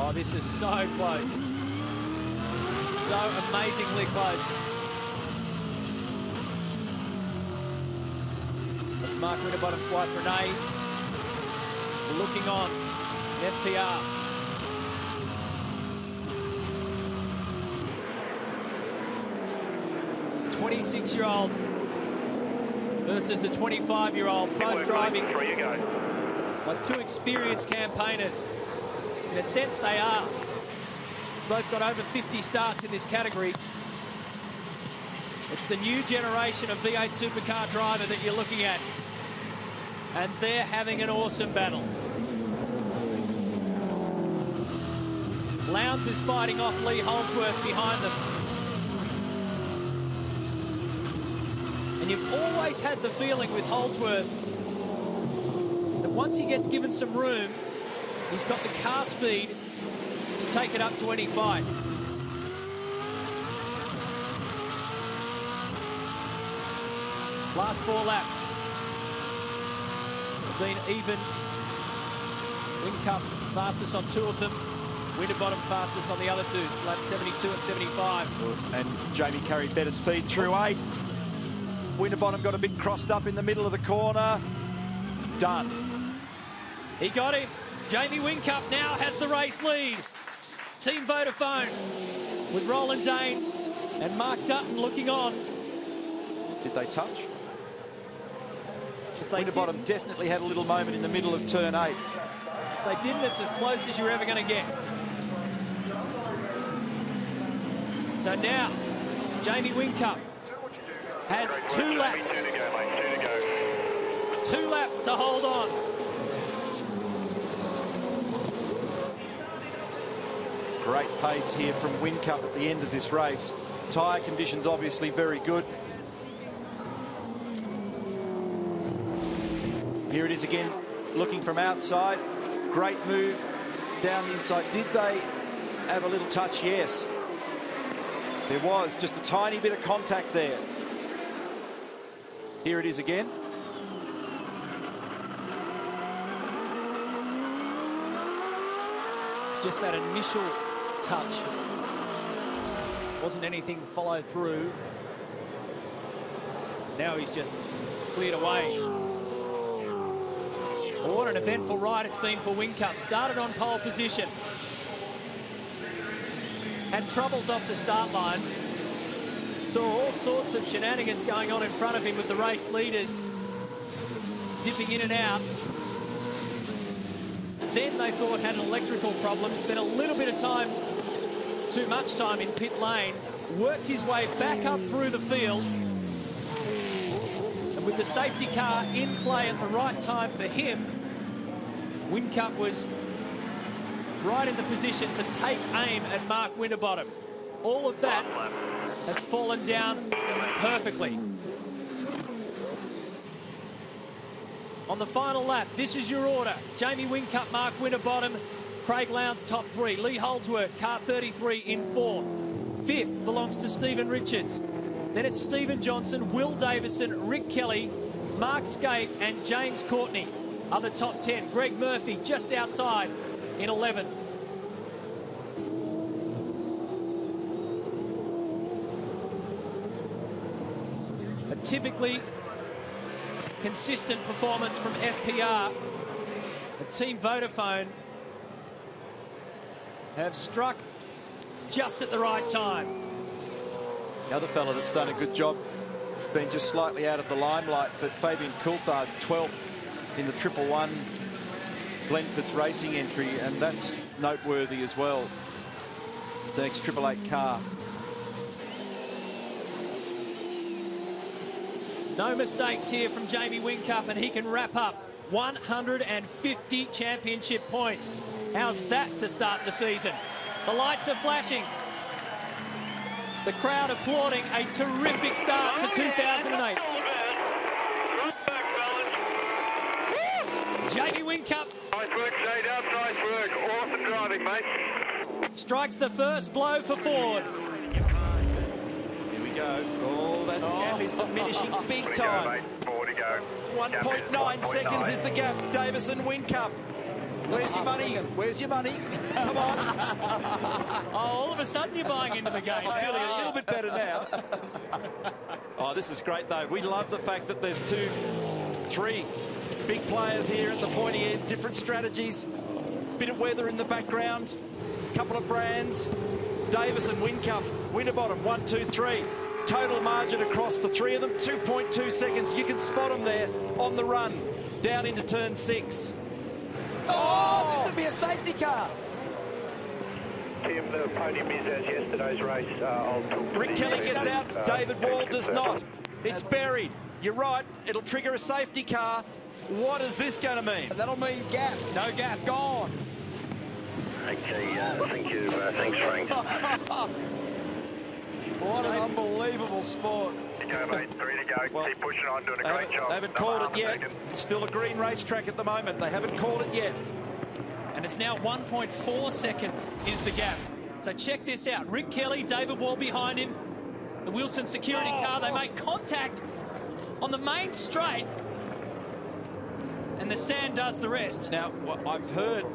Oh, this is so close. So amazingly close. That's Mark Winterbottom's wife, Renee, looking on in FPR. A 26-year-old versus a 25-year-old, both driving like two experienced campaigners. In a sense, they are. Both got over 50 starts in this category. It's the new generation of V8 supercar driver that you're looking at. And they're having an awesome battle. Lowndes is fighting off Lee Holdsworth behind them. And you've always had the feeling with Holdsworth that once he gets given some room, he's got the car speed to take it up to any fight. Last 4 laps have been even. Whincup fastest on 2 of them. Winterbottom fastest on the other 2, lap 72 and 75. And Jamie carried better speed through 8. Winterbottom got a bit crossed up in the middle of the corner. Done. He got him. Jamie Whincup now has the race lead. Team Vodafone with Roland Dane and Mark Dutton looking on. Did they touch? If they Winterbottom didn't, definitely had a little moment in the middle of turn 8. if they didn't, it's as close as you're ever going to get. So now, Jamie Whincup has 2 laps. 2 laps to hold on. Great pace here from Whincup at the end of this race. Tyre conditions obviously very good. Here it is again, looking from outside. Great move down the inside. Did they have a little touch? Yes. There was just a tiny bit of contact there. Here it is again. Just that initial touch. Wasn't anything follow through. Now he's just cleared away. Well, what an eventful ride it's been for Whincup. Started on pole position. Had troubles off the start line. Saw all sorts of shenanigans going on in front of him with the race leaders dipping in and out. Then they thought had an electrical problem, spent a little bit of time, too much time in pit lane, worked his way back up through the field. And with the safety car in play at the right time for him, Whincup was right in the position to take aim at Mark Winterbottom. All of that has fallen down perfectly. On the final lap, this is your order. Jamie Whincup, Mark Winterbottom, Craig Lowndes top 3. Lee Holdsworth, car 33 in 4th. 5th belongs to Stephen Richards. Then it's Stephen Johnson, Will Davison, Rick Kelly, Mark Scaife and James Courtney are the top 10. Greg Murphy just outside in 11th. A typically consistent performance from FPR. The Team Vodafone have struck just at the right time. The other fella that's done a good job, been just slightly out of the limelight, but Fabian Coulthard, 12th in the 111 Glenford's racing entry, and that's noteworthy as well. It's an X888 car. No mistakes here from Jamie Whincup, and he can wrap up 150 championship points. How's that to start the season? The lights are flashing. The crowd applauding a terrific start to 2008. Jamie Whincup. Nice work, J-Dub, nice work. Awesome driving, mate. Strikes the first blow for Ford. Here we go. Oh, that gap is diminishing big time. 1.9 seconds is the gap. Davison Whincup Where's your money? Where's your money? Come on. Oh, all of a sudden you're buying into the game. I'm feeling a little bit better now. Oh, this is great, though. We love the fact that there's 3 big players here at the pointy end, different strategies, bit of weather in the background, couple of brands. Davison, Whincup, Winterbottom, 1, 2, 3. Total margin across the 3 of them, 2.2 seconds. You can spot them there on the run, down into turn 6. Oh, this would be a safety car. Tim, the podium is as yesterday's race. I'll talk to Rick Kelly gets out, David Wall does not. It's buried. You're right, it'll trigger a safety car. What is this going to mean? That'll mean gap. No gap. Gone. Okay, thank you. Thanks, Frank. What an unbelievable sport. Go, mate. 3 to go. Well, Keep pushing on, doing a great job. They haven't called it yet. It's still a green racetrack at the moment. They haven't called it yet. And it's now 1.4 seconds is the gap. So check this out. Rick Kelly, David Wall behind him. The Wilson security car. They make contact on the main straight. And the sand does the rest. Now, I've heard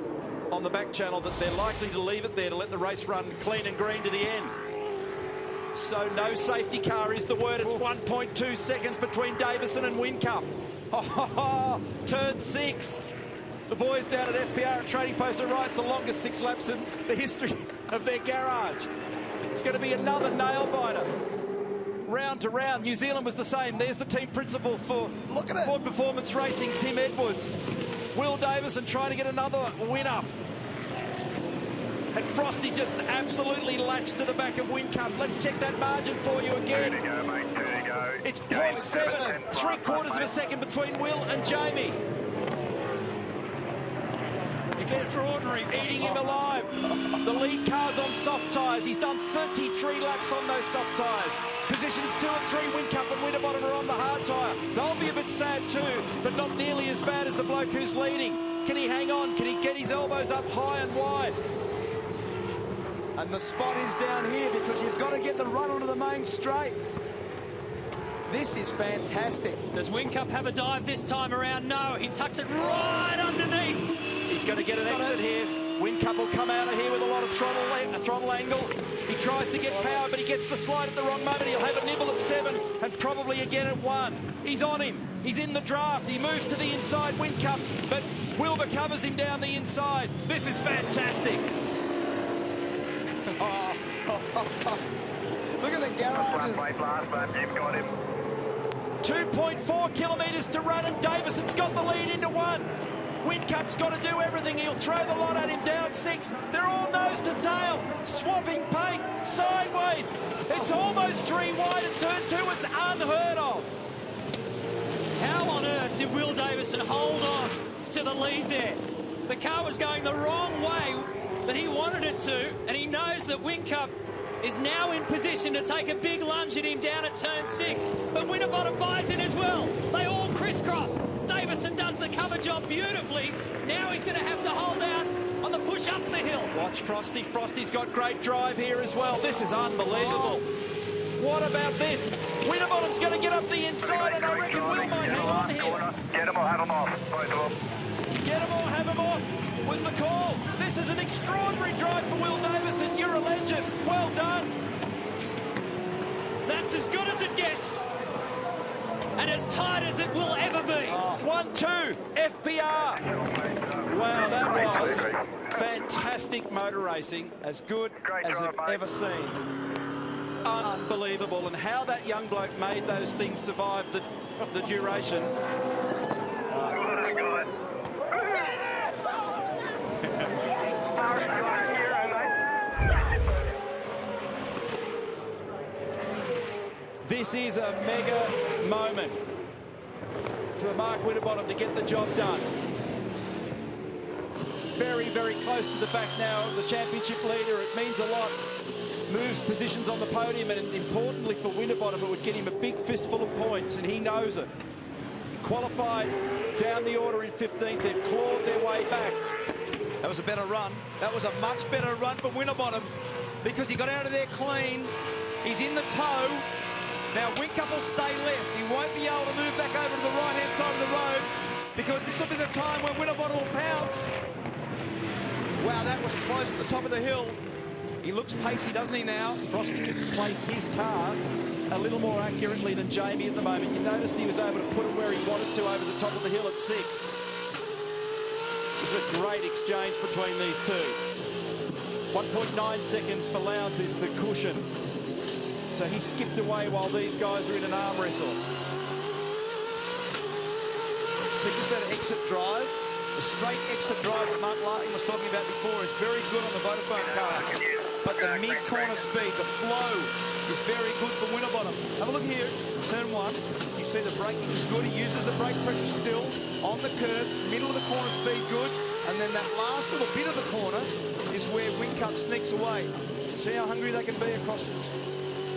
on the back channel that they're likely to leave it there to let the race run clean and green to the end. So no safety car is the word. It's 1.2 seconds between Davison and Whincup. Oh, turn 6. The boys down at FPR at Trading Post are right. It's the longest 6 laps in the history of their garage. It's going to be another nail-biter. Round to round. New Zealand was the same. There's the team principal for Ford Performance Racing, Tim Edwards. Will Davison trying to get another win up. And Frosty just absolutely latched to the back of Whincup. Let's check that margin for you again. 2 to go, mate. 2 to go. It's 0.7, 3/4 of a second between Will and Jamie. Extraordinary. Eating him alive. The lead car's on soft tyres. He's done 33 laps on those soft tyres. Positions 2 and 3, Whincup and Winterbottom are on the hard tyre. They'll be a bit sad too, but not nearly as bad as the bloke who's leading. Can he hang on? Can he get his elbows up high and wide? And the spot is down here because you've got to get the run onto the main straight. This is fantastic. Does Whincup have a dive this time around? No, he tucks it right underneath. He's going to get an exit here. Whincup will come out of here with a lot of throttle angle. He tries to get power, but he gets the slide at the wrong moment. He'll have a nibble at 7 and probably again at 1. He's on him. He's in the draft. He moves to the inside, Whincup, but Wilbur covers him down the inside. This is fantastic. Look at the garages. Last lap, you've got him. 2.4 kilometres to run, and Davison's got the lead into 1. Whincup's got to do everything. He'll throw the lot at him down 6. They're all nose to tail, swapping paint, sideways. It's almost 3 wide at turn 2. It's unheard of. How on earth did Will Davison hold on to the lead there? The car was going the wrong way that he wanted it to, and he knows that Whincup is now in position to take a big lunge at him down at turn 6. But Winterbottom buys in as well. They all crisscross. Davison does the cover job beautifully. Now he's going to have to hold out on the push up the hill. Watch Frosty. Frosty's got great drive here as well. This is unbelievable. What about this? Winterbottom's going to get up the inside, and I reckon Will might hang on here. Get him or have him off, both of them. Get him or have him off was the call. This is an extraordinary drive for Will Davison. You're a legend. Well done. That's as good as it gets. And as tight as it will ever be. 1-2, FPR. Wow, that was fantastic motor racing. As good as I've ever seen. Unbelievable. And how that young bloke made those things survive the duration. This is a mega moment for Mark Winterbottom to get the job done. Very, very close to the back now, the championship leader. It means a lot. Moves positions on the podium, and importantly for Winterbottom, it would get him a big fistful of points, and he knows it. He qualified down the order in 15th. They've clawed their way back. That was a better run. That was a much better run for Winterbottom because he got out of there clean. He's in the tow. Now Whincup will stay left. He won't be able to move back over to the right-hand side of the road because this will be the time where Winterbottom will pounce. close at the top of the hill. He looks pacey, doesn't he now? Frost can place his car a little more accurately than Jamie at the moment. You notice he was able to put it where he wanted to over the top of the hill at 6. This is a great exchange between these two. 1.9 seconds for Lowndes is the cushion. So he skipped away while these guys are in an arm wrestle. So just that exit drive, the straight exit drive that Mark Larkin was talking about before is very good on the Vodafone car. But the mid-corner speed, the flow, is very good for Winterbottom. Have a look here, turn 1. You see the braking is good. He uses the brake pressure still on the curb, middle of the corner speed good. And then that last little bit of the corner is where Whincup sneaks away. See how hungry they can be across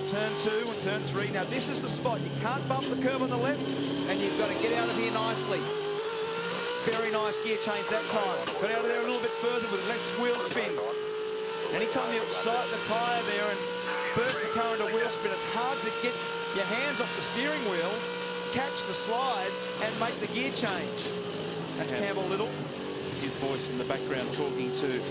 turn 2 and turn 3. Now this is the spot. You can't bump the curb on the left and you've got to get out of here nicely. Very nice gear change that time. Got out of there a little bit further with less wheel spin. Anytime you sight the tyre there and burst the car into wheel spin, it's hard to get your hands off the steering wheel, catch the slide and make the gear change. That's Campbell Little. It's his voice in the background talking to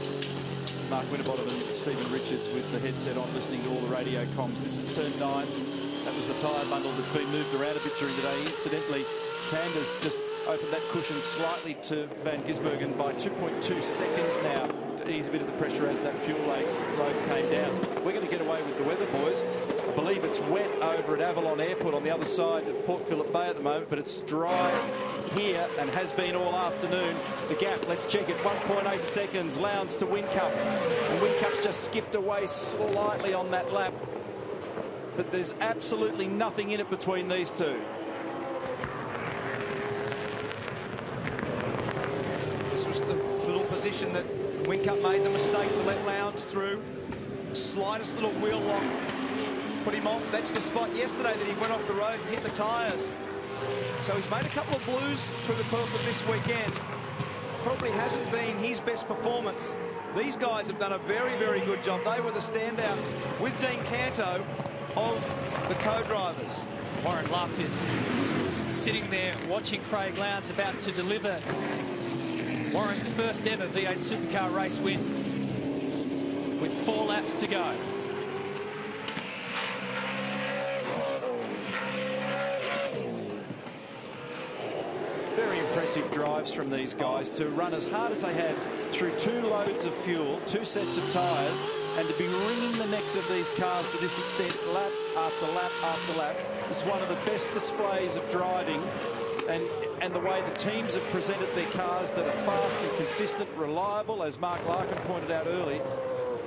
Mark Winterbottom and Stephen Richards with the headset on, listening to all the radio comms. This is turn 9. That was the tyre bundle that's been moved around a bit during the day. Incidentally, Tander's just opened that cushion slightly to Van Gisbergen by 2.2 seconds now to ease a bit of the pressure as that fuel load came down. We're going to get away with the weather, boys. I believe it's wet over at Avalon Airport on the other side of Port Phillip Bay at the moment, but it's dry here and has been all afternoon. The gap, let's check it, 1.8 seconds. Lowndes to Whincup. And Whincup's just skipped away slightly on that lap. But there's absolutely nothing in it between these two. This was the little position that Whincup made the mistake to let Lowndes through. Slightest little wheel lock put him off. That's the spot yesterday that he went off the road and hit the tyres. So he's made a couple of blues through the course of this weekend. Probably hasn't been his best performance. These guys have done a very, very good job. They were the standouts with Dean Canto of the co-drivers. Warren Luff is sitting there watching Craig Lowndes about to deliver Warren's first ever V8 Supercar race win with 4 laps to go. Very impressive drives from these guys to run as hard as they have through 2 loads of fuel, 2 sets of tyres, and to be wringing the necks of these cars to this extent, lap after lap after lap. It's one of the best displays of driving and the way the teams have presented their cars that are fast and consistent, reliable, as Mark Larkin pointed out early.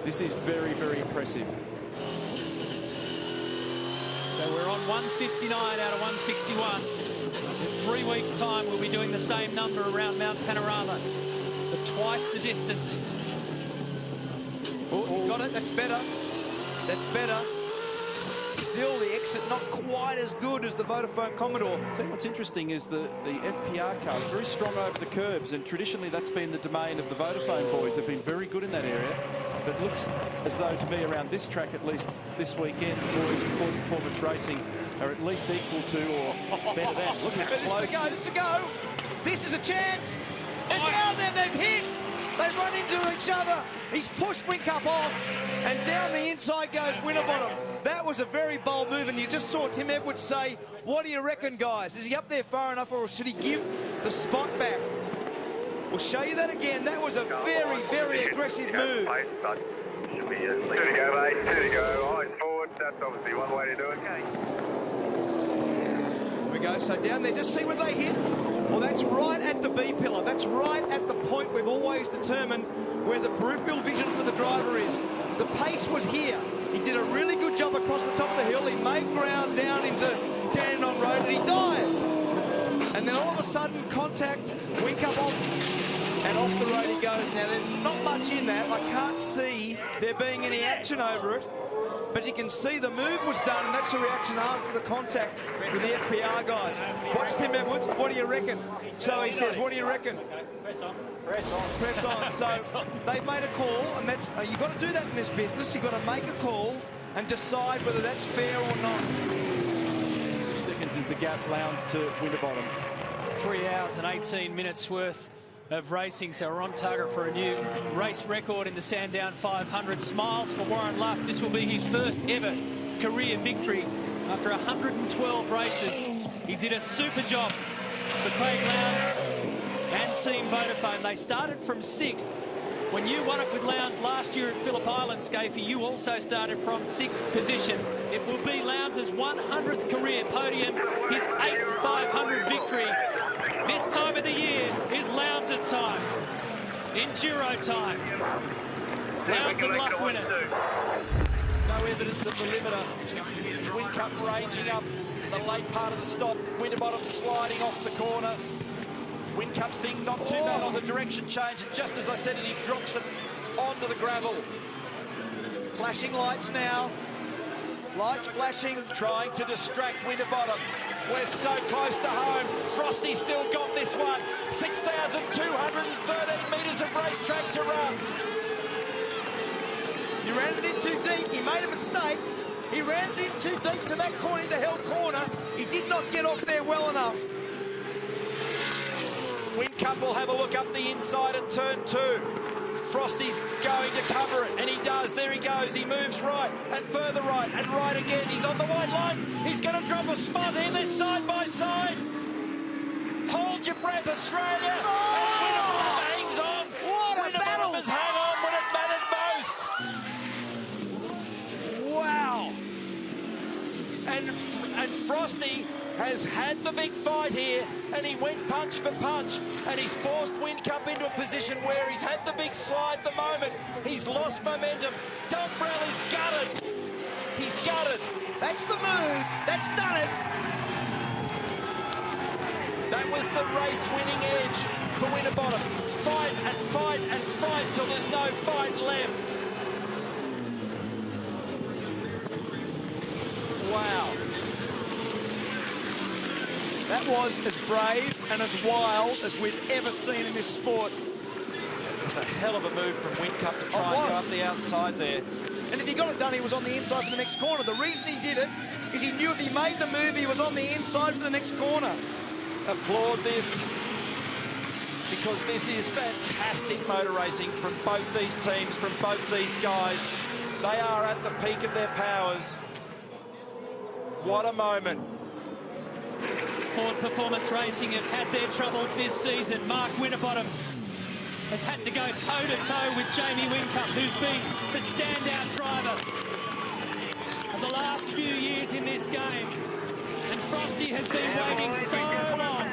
This is very, very impressive. So we're on 159 out of 161. In 3 weeks' time, we'll be doing the same number around Mount Panorama, but twice the distance. Oh, you got it. That's better. That's better. Still, the exit not quite as good as the Vodafone Commodore. I tell you what's interesting is the FPR cars very strong over the curbs, and traditionally that's been the domain of the Vodafone boys. They've been very good in that area. But it looks as though, to me, around this track, at least this weekend, the boys in Ford Performance Racing are at least equal to or better than. Look how close. This is a go. This is a chance. And down there they've hit. They run into each other. He's pushed Whincup off, and down the inside goes Winterbottom. That was a very bold move, and you just saw Tim Edwards say, "What do you reckon, guys? Is he up there far enough, or should he give the spot back?" We'll show you that again. That was a very, very aggressive move. Should be 2 to go, mate. 2 to go. Eyes forward. That's obviously one way to do it. Here we go. So down there, just see where they hit. Well, that's right at the B pillar. That's right at the point we've always determined where the peripheral vision for the driver is. The pace was here. He did a really good job across the top of the hill. He made ground down into Dandenong Road, and he dived. And then all of a sudden, contact, Whincup off, and off the road he goes. Now, there's not much in that. I can't see there being any action over it. But you can see the move was done, and that's the reaction after the contact with the FPR guys. Watch Tim Edwards. What do you reckon? So he says, what do you reckon? Press on. Press on. Press on. So they've made a call, and that's you've got to do that in this business. You've got to make a call and decide whether that's fair or not. 2 seconds is the gap. Lowndes to Winterbottom. 3 hours and 18 minutes worth of racing, so we're on target for a new race record in the Sandown 500. Smiles for Warren Luff. This will be his first ever career victory after 112 races. He did a super job for Craig Lowndes and Team Vodafone. They started from 6th. When you won it with Lowndes last year at Phillip Island, Scafie, you also started from 6th position. It will be Lowndes' 100th career podium, his 8th 500 victory. This time of the year is Lowndes' time. Enduro time. Lowndes and Luff win it. No evidence of the limiter. Whincup ranging up in the late part of the stop. Winterbottom sliding off the corner. Whincup's thing not too bad on the direction change, and just as I said it, he drops it onto the gravel. Flashing lights now. Lights flashing, trying to distract Winterbottom. We're so close to home. Frosty still got this one. 6,213 metres of racetrack to run. He ran it in too deep. He made a mistake. He ran it in too deep to that corner, into Hell Corner. He did not get off there well enough. Whincup will have a look up the inside at turn 2. Frosty's going to cover it, and he does. There he goes. He moves right and further right and right again. He's on the white line. He's going to drop a spot here. They're side by side. Hold your breath, Australia. And Winterbottom hangs on. What a battle. Has hung on when it mattered most. Wow. And Frosty has had the big fight here, and he went punch for punch, and he's forced Whincup into a position where he's had the big slide the moment. He's lost momentum. Dumbrell is gutted. He's gutted. That's the move. That's done it. That was the race-winning edge for Winterbottom. Fight and fight and fight till there's no fight left. Wow. That was as brave and as wild as we've ever seen in this sport. It was a hell of a move from Whincup to try and go up the outside there. And if he got it done, he was on the inside for the next corner. The reason he did it is he knew if he made the move, he was on the inside for the next corner. Applaud this, because this is fantastic motor racing from both these teams, from both these guys. They are at the peak of their powers. What a moment. Ford Performance Racing have had their troubles this season. Mark Winterbottom has had to go toe-to-toe with Jamie Whincup, who's been the standout driver of the last few years in this game. And Frosty has been waiting so long.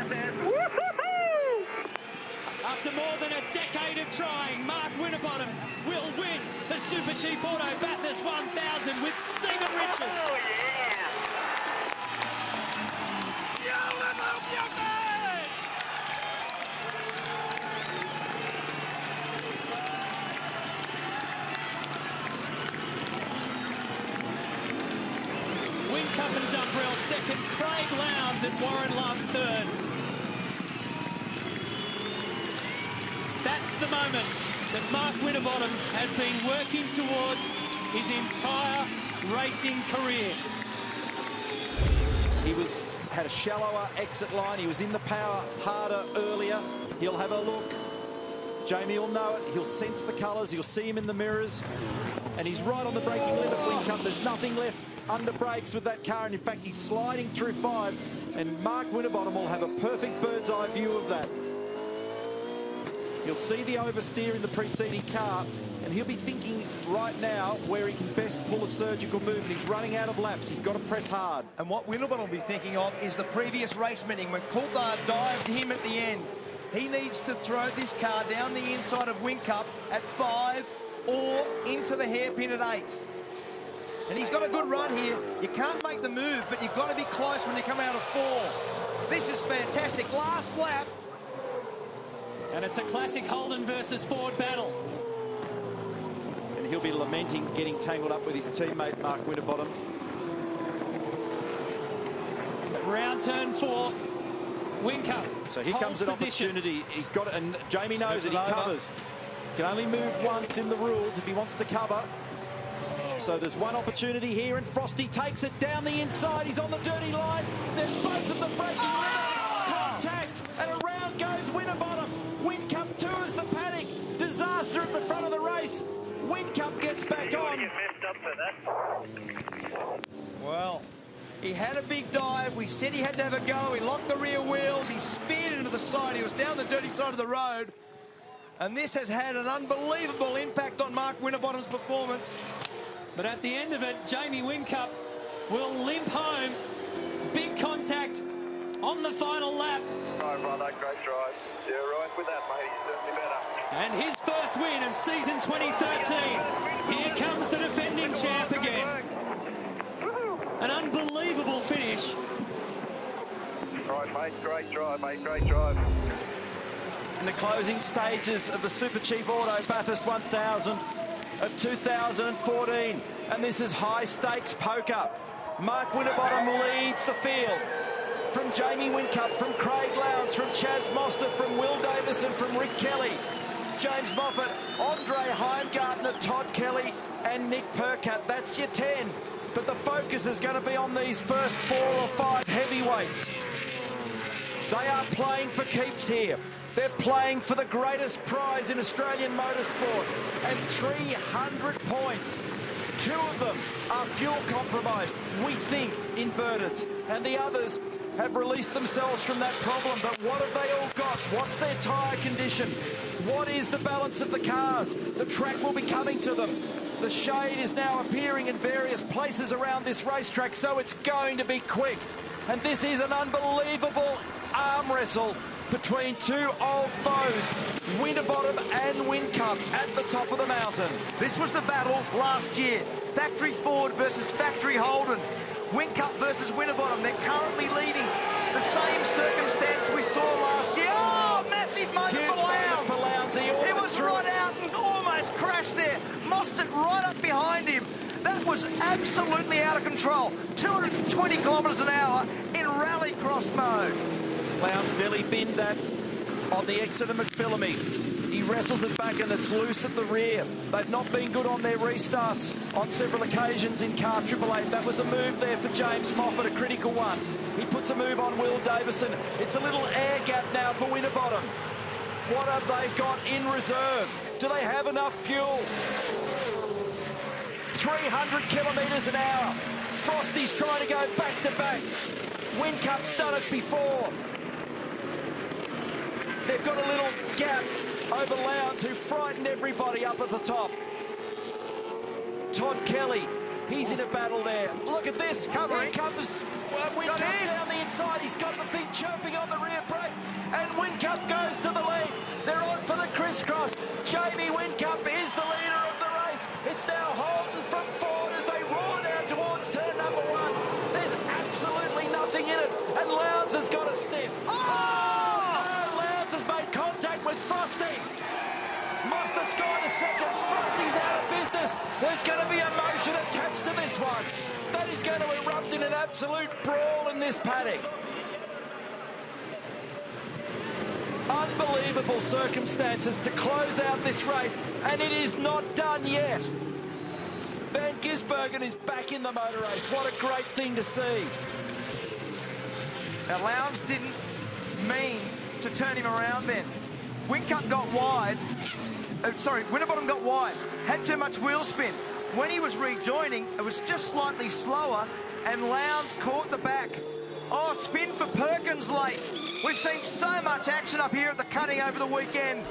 After more than a decade of trying, Mark Winterbottom will win the Super Cheap Auto Bathurst 1000 with Stephen Richards. Oh, yeah. Whincup and Dumbrell second, Craig Lowndes and Warren Luff third. That's the moment that Mark Winterbottom has been working towards his entire racing career. He had a shallower exit line. He was in the power harder earlier. He'll have a look. Jamie will know it. He'll sense the colours. He'll see him in the mirrors. And he's right on the braking limit. Whincup, there's nothing left under brakes with that car. And in fact, he's sliding through 5. And Mark Winterbottom will have a perfect bird's eye view of that. You'll see the oversteer in the preceding car, and he'll be thinking right now where he can best pull a surgical move, and he's running out of laps. He's got to press hard. And what Winterbottom will be thinking of is the previous race meeting when Coulthard dived him at the end. He needs to throw this car down the inside of Whincup at 5 or into the hairpin at 8. And he's got a good run here. You can't make the move, but you've got to be close when you come out of 4. This is fantastic. Last lap. And it's a classic Holden versus Ford battle. And he'll be lamenting getting tangled up with his teammate, Mark Winterbottom. So round turn 4. Whincup. So here comes an opportunity. He's got it, and Jamie knows it. He covers. Can only move once in the rules if he wants to cover. So there's one opportunity here, and Frosty takes it down the inside. He's on the dirty line. They're both at the braking limit. Contact, and around goes Winterbottom. Whincup Whincup gets back on. Well, he had a big dive. We said he had to have a go. He locked the rear wheels. He speared into the side. He was down the dirty side of the road. And this has had an unbelievable impact on Mark Winterbottom's performance. But at the end of it, Jamie Whincup will limp home. Big contact on the final lap. Right, brother, great drive. Yeah, right with that, mate. He's certainly better. And his first win of season 2013. Here comes the defending champ again. An unbelievable finish. Right, mate, great drive, mate, great drive. In the closing stages of the Super Cheap Auto Bathurst 1000 of 2014. And this is high stakes poker. Mark Winterbottom leads the field. From Jamie Whincup, from Craig Lowndes, from Chaz Mostert, from Will Davison, from Rick Kelly, James Moffat, Andre Heimgartner, Todd Kelly and Nick Percat. That's your 10. But the focus is going to be on these first 4 or 5 heavyweights. They are playing for keeps here. They're playing for the greatest prize in Australian motorsport. And 300 points. 2 of them are fuel compromised. We think inverteds. And the others have released themselves from that problem. But what have they all got? What's their tyre condition? What is the balance of the cars? The track will be coming to them. The shade is now appearing in various places around this racetrack, so it's going to be quick. And this is an unbelievable arm wrestle between 2 old foes, Winterbottom and Whincup at the top of the mountain. This was the battle last year. Factory Ford versus Factory Holden. Whincup versus Winterbottom. They're currently leading the same circumstance we saw last year. Oh, massive moment Huge for Lowndes. moment for Lowndes. He was right out and almost crashed there. Mostert right up behind him. That was absolutely out of control. 220 kilometres an hour in rallycross mode. Lowndes nearly binned that on the exit of McPhillamy. He wrestles it back and it's loose at the rear. They've not been good on their restarts on several occasions in car 888. That was a move there for James Moffat, a critical one. He puts a move on Will Davison. It's a little air gap now for Winterbottom. What have they got in reserve? Do they have enough fuel? 300 kilometres an hour. Frosty's trying to go back to back. Whincup's done it before. They've got a little gap over Lowndes, who frightened everybody up at the top. Todd Kelly, he's in a battle there. Look at this. Here comes Whincup down the inside. He's got the thing chirping on the rear brake. And Whincup goes to the lead. They're on for the crisscross. Jamie Whincup is the leader of the race. It's now Holden from Ford as they roar down towards turn number 1. There's absolutely nothing in it. And Lowndes has got a sniff. Has made contact with Frosty. Mostert's gone a second. Frosty's out of business. There's going to be emotion attached to this one. That is going to erupt in an absolute brawl in this paddock. Unbelievable circumstances to close out this race, and it is not done yet. Van Gisbergen is back in the motor race. What a great thing to see. Now, Lowndes didn't mean to turn him around then. Whincup got wide. Winterbottom got wide. Had too much wheel spin. When he was rejoining, it was just slightly slower, and Lowndes caught the back. Oh, spin for Perkins late. We've seen so much action up here at the cutting over the weekend.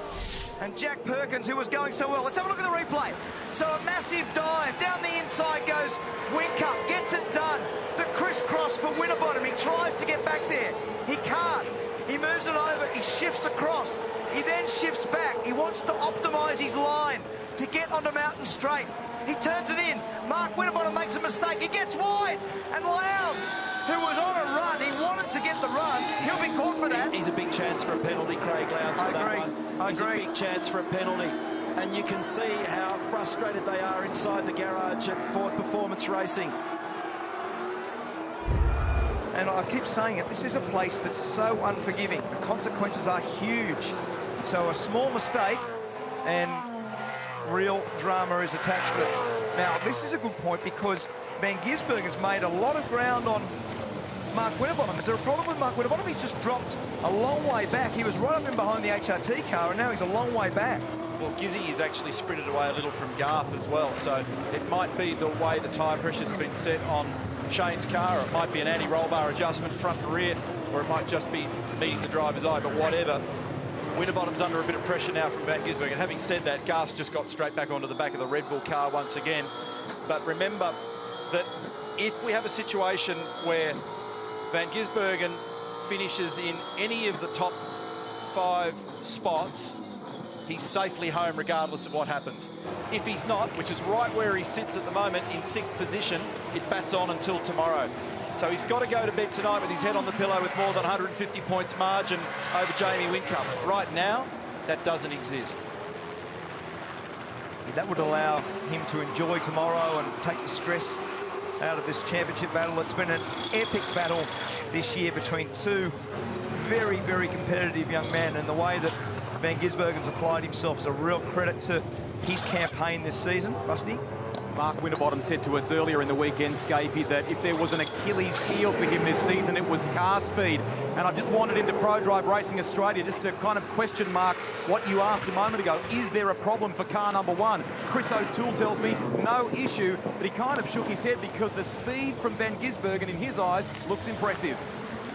And Jack Perkins, who was going so well. Let's have a look at the replay. So a massive dive. Down the inside goes Whincup. Gets it done. The crisscross for Winterbottom. He tries to get back there. He can't. He moves it over, he shifts across, he then shifts back. He wants to optimise his line to get onto Mountain Straight. He turns it in. Mark Winterbottom makes a mistake. He gets wide. And Lowndes, who was on a run, he wanted to get the run. He'll be caught for that. He's a big chance for a penalty, Craig Lowndes, for that one. He's a big chance for a penalty. And you can see how frustrated they are inside the garage at Ford Performance Racing. And I keep saying it, this is a place that's so unforgiving. The consequences are huge. So a small mistake and real drama is attached to it. Now, this is a good point because Van Gisbergen's made a lot of ground on Mark Winterbottom. Is there a problem with Mark Winterbottom? He's just dropped a long way back. He was right up in behind the HRT car, and now he's a long way back. Well, Gizzy has actually sprinted away a little from Garth as well, so it might be the way the tyre pressures have been set on Shane's car, or it might be an anti-roll bar adjustment front and rear, or it might just be meeting the driver's eye, but whatever. Winterbottom's under a bit of pressure now from Van Gisbergen, and having said that, Garth's just got straight back onto the back of the Red Bull car once again. But remember that if we have a situation where Van Gisbergen finishes in any of the top 5 spots, he's safely home regardless of what happens. If he's not, which is right where he sits at the moment in 6th position, it bats on until tomorrow. So he's got to go to bed tonight with his head on the pillow with more than 150 points margin over Jamie Whincup. Right now, that doesn't exist. That would allow him to enjoy tomorrow and take the stress out of this championship battle. It's been an epic battle this year between two very, very competitive young men, and the way that Van Gisbergen's applied himself is a real credit to his campaign this season. Rusty? Mark Winterbottom said to us earlier in the weekend, Scapey, that if there was an Achilles heel for him this season, it was car speed. And I've just wandered into Pro Drive Racing Australia just to kind of question mark what you asked a moment ago. Is there a problem for car number 1? Chris O'Toole tells me no issue, but he kind of shook his head because the speed from Van Gisbergen in his eyes looks impressive.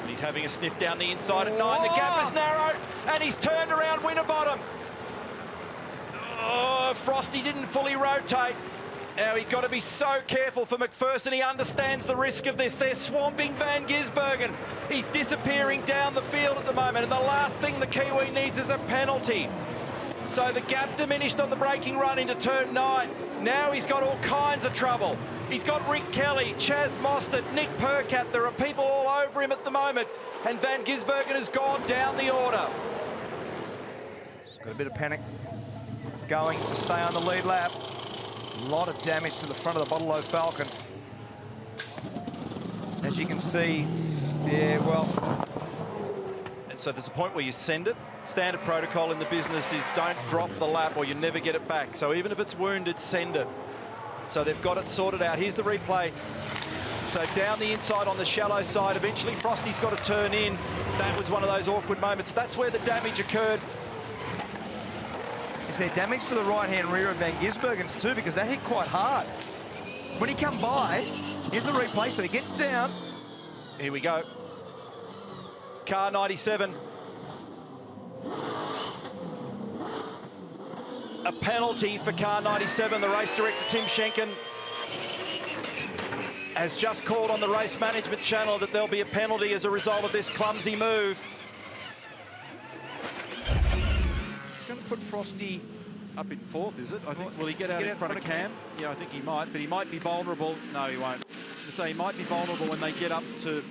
He's having a sniff down the inside at 9. The gap is narrowed, and he's turned around Winterbottom. Oh, Frosty didn't fully rotate. Now, he's got to be so careful for McPherson. He understands the risk of this. They're swamping Van Gisbergen. He's disappearing down the field at the moment, and the last thing the Kiwi needs is a penalty. So the gap diminished on the braking run into turn 9. Now he's got all kinds of trouble. He's got Rick Kelly, Chaz Mostert, Nick Percat. There are people all over him at the moment, and Van Gisbergen has gone down the order. He's got a bit of panic going to stay on the lead lap. A lot of damage to the front of the Bottle Falcon. As you can see there, well. And so there's a point where you send it. Standard protocol in the business is don't drop the lap or you never get it back. So even if it's wounded, send it. So they've got it sorted out. Here's the replay. So down the inside on the shallow side, eventually Frosty's got to turn in. That was one of those awkward moments. That's where the damage occurred. Is there damage to the right-hand rear of Van Gisbergen's too? Because that hit quite hard. When he come by, here's the replay, so he gets down. Here we go. Car 97. A penalty for car 97. The race director, Tim Schenken, has just called on the race management channel that there'll be a penalty as a result of this clumsy move. He's going to put Frosty up in 4th, is it? I think. Will he get out in front of Cam? Yeah, I think he might, but he might be vulnerable. No, he won't. So he might be vulnerable when they get up to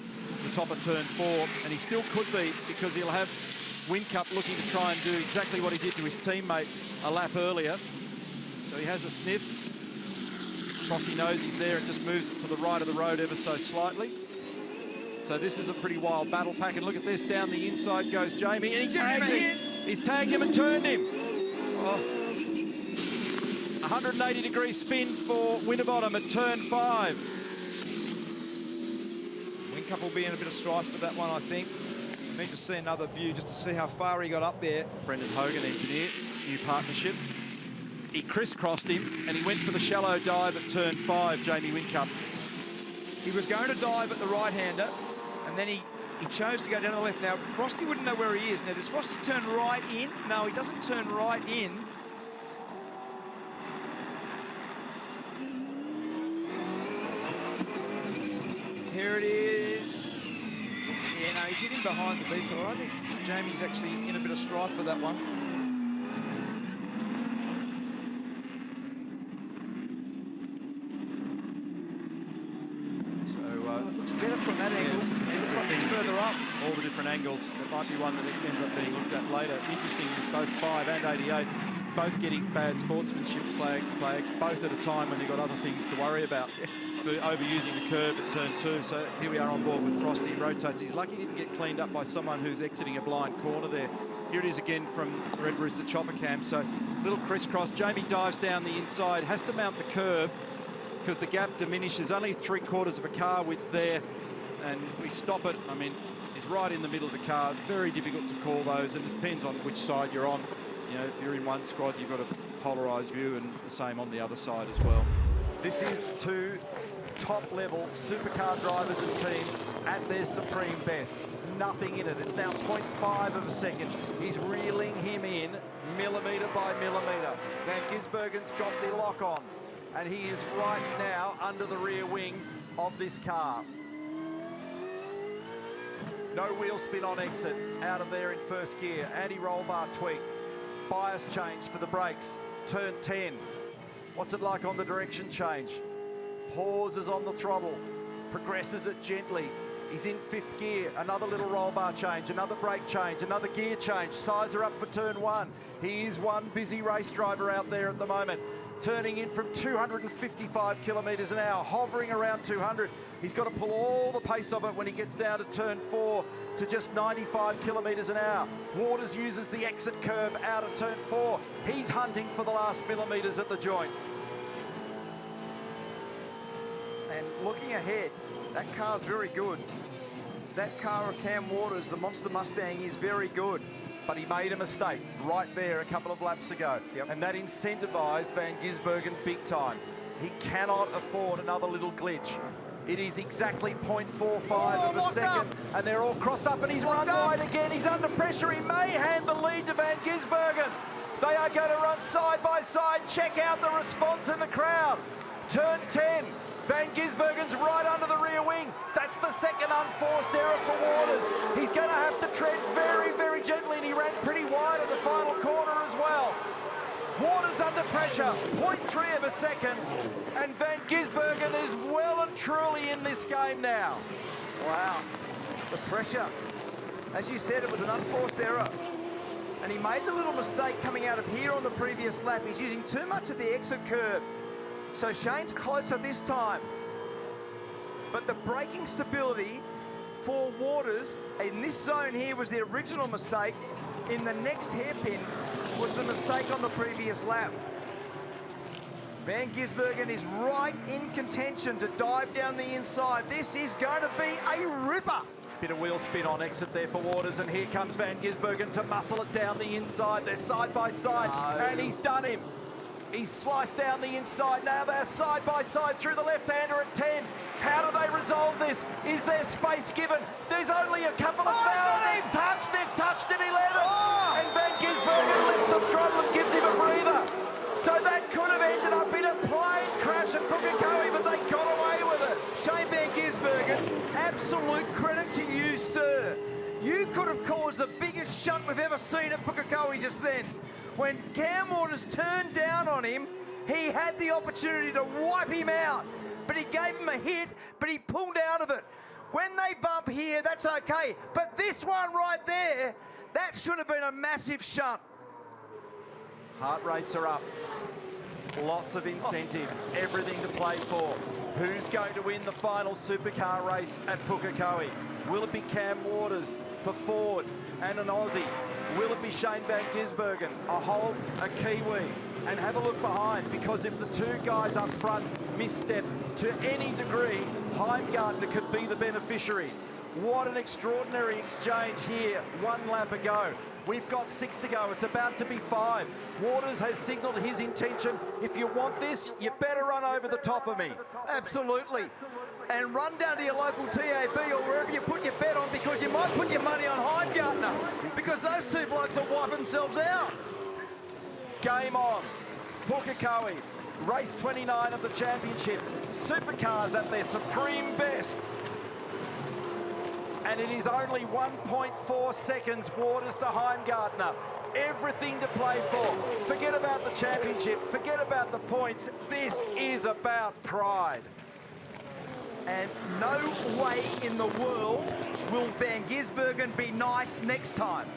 the top of turn 4, and he still could be, because he'll have Whincup looking to try and do exactly what he did to his teammate a lap earlier. So he has a sniff. Frosty knows he's there and just moves it to the right of the road ever so slightly. So this is a pretty wild battle pack, and look at this, down the inside goes Jamie, and he tags him. He's tagged him and turned him. Oh. 180-degree spin for Winterbottom at turn 5. Whincup will be in a bit of strife for that one, I think. We need to see another view just to see how far he got up there. Brendan Hogan, engineer, new partnership. He crisscrossed him, and he went for the shallow dive at turn 5, Jamie Whincup. He was going to dive at the right-hander, and then he chose to go down to the left. Now, Frosty wouldn't know where he is. Now, does Frosty turn right in? No, he doesn't turn right in. Here it is. Yeah, no, he's hitting behind the beeper. I think Jamie's actually in a bit of strife for that one. It looks better from that angle. It looks like he's further up. All the different angles. There might be one that ends up being looked at later. Interesting, both 5 and 88, both getting bad sportsmanship flags, both at a time when you've got other things to worry about for overusing the curb at turn 2. So here we are on board with Frosty. He rotates. He's lucky he didn't get cleaned up by someone who's exiting a blind corner there. Here it is again from Red Rooster Chopper Cam. So little crisscross. Jamie dives down the inside, has to mount the curb because the gap diminishes. Only 3/4 of a car width there. and we stop it. I mean, he's right in the middle of the car. Very difficult to call those, and it depends on which side you're on. You know, if you're in one squad, you've got a polarised view, and the same on the other side as well. This is two top-level supercar drivers and teams at their supreme best. Nothing in it. It's now 0.5 of a second. He's reeling him in millimetre by millimetre. Van Gisbergen's got the lock on, and he is right now under the rear wing of this car. No wheel spin on exit, out of there in first gear. Anti-roll bar tweak. Bias change for the brakes. Turn 10. What's it like on the direction change? Pauses on the throttle. Progresses it gently. He's in fifth gear. Another little roll bar change. Another brake change. Another gear change. Sizer up for turn 1. He is one busy race driver out there at the moment. Turning in from 255 kilometres an hour. Hovering around 200. He's got to pull all the pace of it when he gets down to turn 4 to just 95 kilometres an hour. Waters uses the exit curve out of turn 4. He's hunting for the last millimetres at the joint. And looking ahead, that car's very good. That car of Cam Waters, the Monster Mustang, is very good. But he made a mistake right there a couple of laps ago. Yep. And that incentivised Van Gisbergen big time. He cannot afford another little glitch. It is exactly 0.45 of a second. And they're all crossed up, and he's run wide again. He's under pressure. He may hand the lead to Van Gisbergen. They are going to run side by side. Check out the response in the crowd. Turn 10. Van Gisbergen's right under the rear wing. That's the second unforced error for Waters. He's going to have to tread very, very gently, and he ran pretty wide at the final corner as well. Waters under pressure, 0.3 of a second, and Van Gisbergen is well and truly in this game now. Wow, the pressure. As you said, it was an unforced error. And he made the little mistake coming out of here on the previous lap. He's using too much of the exit curve. So Shane's closer this time. But the braking stability for Waters in this zone here was the original mistake. In the next hairpin was the mistake on the previous lap. Van Gisbergen is right in contention to dive down the inside. This is going to be a ripper. Bit of wheel spin on exit there for Waters, and here comes Van Gisbergen to muscle it down the inside. They're side by side, and he's done him. He's sliced down the inside. Now they're side by side through the left-hander at 10. How do they resolve this? Is there space given? There's only a couple of they've touched at 11. And Van Gisbergen lifts the throttle and gives him a breather. So that could have ended up in a plane crash at Pukekohe, but they got away with it. Shane Van Gisbergen, absolute credit to you, sir. You could have caused the biggest shunt we've ever seen at Pukekohe just then. When Cam Waters turned down on him, he had the opportunity to wipe him out, but he gave him a hit, but he pulled out of it. When they bump here, that's okay, but this one right there, that should have been a massive shunt. Heart rates are up. Lots of incentive, everything to play for. Who's going to win the final supercar race at Pukekohe? Will it be Cam Waters for Ford and an Aussie? Will it be Shane Van Gisbergen, a Holt, a Kiwi? And have a look behind, because if the two guys up front misstep to any degree, Heimgartner could be the beneficiary. What an extraordinary exchange here, 1 lap ago. We've got 6 to go. It's about to be 5. Waters has signalled his intention. If you want this, you better run over the top of me. Absolutely. And run down to your local TAB or wherever you put your bet on, because you might put your money on Heimgartner, because those two blokes will wipe themselves out. Game on. Pukekohe, race 29 of the championship. Supercars at their supreme best. And it is only 1.4 seconds, Waters to Heimgartner. Everything to play for. Forget about the championship. Forget about the points. This is about pride. And no way in the world will Van Gisbergen be nice next time.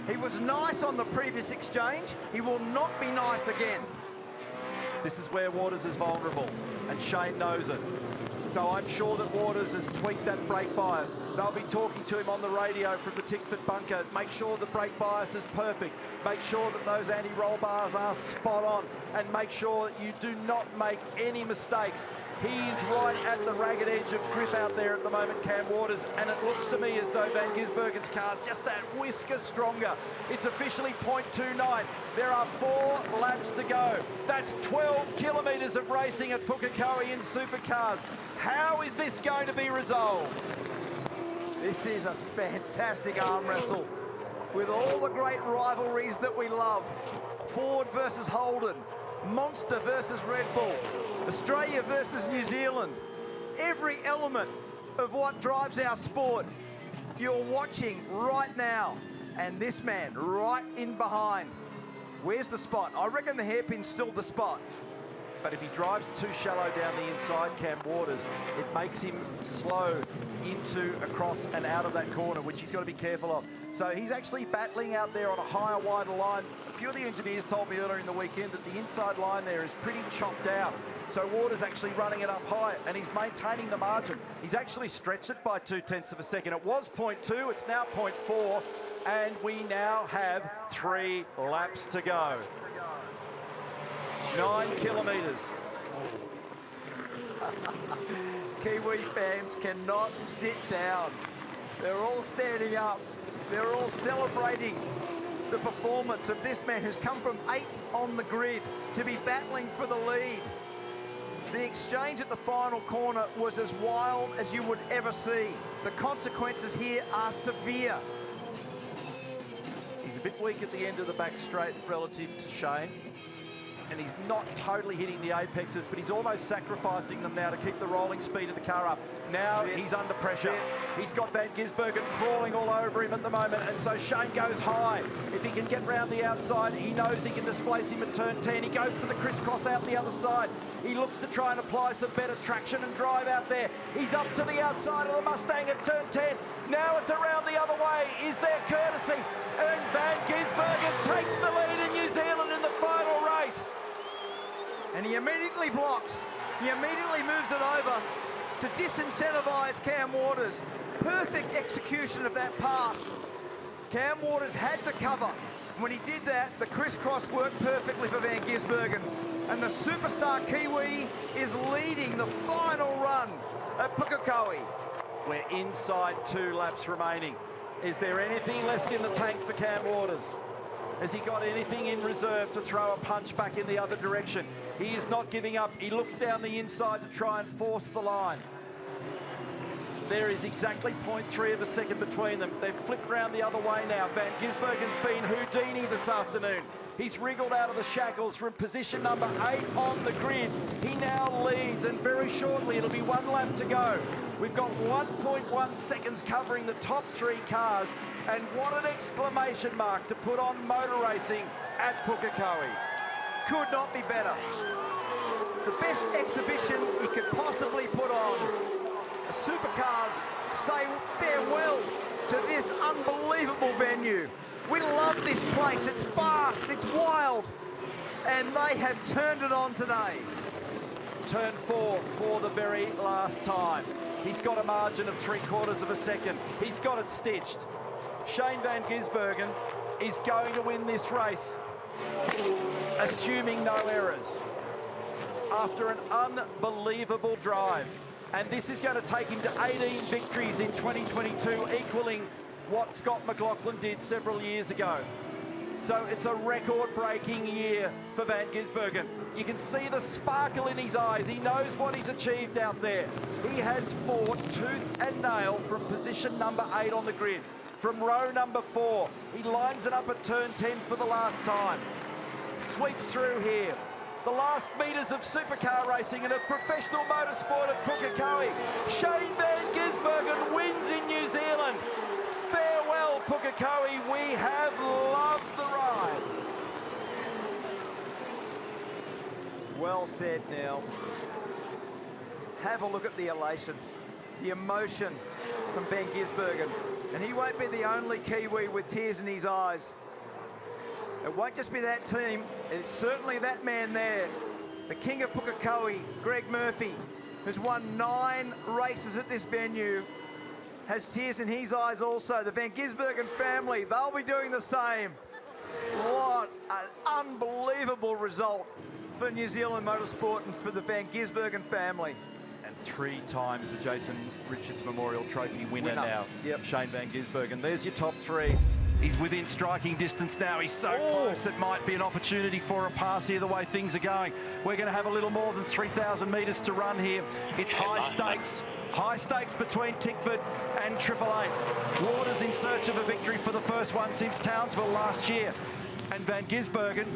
He was nice on the previous exchange. He will not be nice again. This is where Waters is vulnerable, and Shane knows it. So I'm sure that Waters has tweaked that brake bias. They'll be talking to him on the radio from the Tickford bunker. Make sure the brake bias is perfect. Make sure that those anti-roll bars are spot on, and make sure that you do not make any mistakes. He's right at the ragged edge of grip out there at the moment, Cam Waters, and it looks to me as though Van Gisbergen's car's just that whisker stronger. It's officially 0.29. There are 4 laps to go. That's 12 kilometres of racing at Pukekohe in supercars. How is this going to be resolved? This is a fantastic arm wrestle with all the great rivalries that we love. Ford versus Holden, Monster versus Red Bull, Australia versus New Zealand. Every element of what drives our sport you're watching right now. And this man right in behind. Where's the spot? I reckon the hairpin's still the spot. But if he drives too shallow down the inside, Cam Waters, it makes him slow into, across and out of that corner, which he's got to be careful of. So he's actually battling out there on a higher, wider line. A few of the engineers told me earlier in the weekend that the inside line there is pretty chopped out. So Waters actually running it up high, and he's maintaining the margin. He's actually stretched it by 0.2 of a second. It was 0.2, it's now 0.4, and we now have 3 laps to go. 9 kilometres. Kiwi fans cannot sit down. They're all standing up. They're all celebrating the performance of this man who's come from 8th on the grid to be battling for the lead. The exchange at the final corner was as wild as you would ever see. The consequences here are severe. He's a bit weak at the end of the back straight relative to Shane. And he's not totally hitting the apexes, but he's almost sacrificing them now to keep the rolling speed of the car up. Now he's under pressure. He's got Van Gisbergen crawling all over him at the moment, and so Shane goes high. If he can get round the outside, he knows he can displace him at turn 10. He goes for the crisscross out the other side. He looks to try and apply some better traction and drive out there. He's up to the outside of the Mustang at turn 10. Now it's around the other way. Is there courtesy? And Van Gisbergen takes the lead in New Zealand in the final race. And he immediately blocks. He immediately moves it over to disincentivize Cam Waters. Perfect execution of that pass. Cam Waters had to cover. When he did that, the crisscross worked perfectly for Van Gisbergen. And the superstar Kiwi is leading the final run at Pukekohe. We're inside 2 laps remaining. Is there anything left in the tank for Cam Waters? Has he got anything in reserve to throw a punch back in the other direction? He is not giving up. He looks down the inside to try and force the line. There is exactly 0.3 of a second between them. They've flipped round the other way now. Van Gisbergen's been Houdini this afternoon. He's wriggled out of the shackles from position number 8 on the grid. He now leads, and very shortly it'll be 1 lap to go. We've got 1.1 seconds covering the top 3 cars, and what an exclamation mark to put on motor racing at Pukekohe. Could not be better. The best exhibition he could possibly put on. The supercars say farewell to this unbelievable venue. We love this place. It's fast, it's wild, and they have turned it on today. Turn 4 for the very last time. He's got a margin of 3/4 of a second. He's got it stitched. Shane Van Gisbergen is going to win this race, assuming no errors, after an unbelievable drive. And this is going to take him to 18 victories in 2022, equaling what Scott McLaughlin did several years ago. So it's a record-breaking year for Van Gisbergen. You can see the sparkle in his eyes. He knows what he's achieved out there. He has fought tooth and nail from position number 8 on the grid. From row number 4, he lines it up at turn 10 for the last time. Sweeps through here. The last metres of supercar racing and of professional motorsport at Pukekohe. Shane Van Gisbergen wins in New Zealand. Farewell, Pukekohe. We have loved the ride. Well said, Neil. Have a look at the elation, the emotion from Van Gisbergen. And he won't be the only Kiwi with tears in his eyes. It won't just be that team, it's certainly that man there. The king of Pukekohe, Greg Murphy, who's won 9 races at this venue, has tears in his eyes also. The Van Gisbergen family, they'll be doing the same. What an unbelievable result for New Zealand motorsport and for the Van Gisbergen family. And 3 times the Jason Richards Memorial Trophy winner now. Yep. Shane Van Gisbergen. There's your top 3. He's within striking distance now. He's so close, it might be an opportunity for a pass here the way things are going. We're going to have a little more than 3,000 metres to run here. It's high stakes. High stakes between Tickford and 888. Waters in search of a victory for the first one since Townsville last year. And Van Gisbergen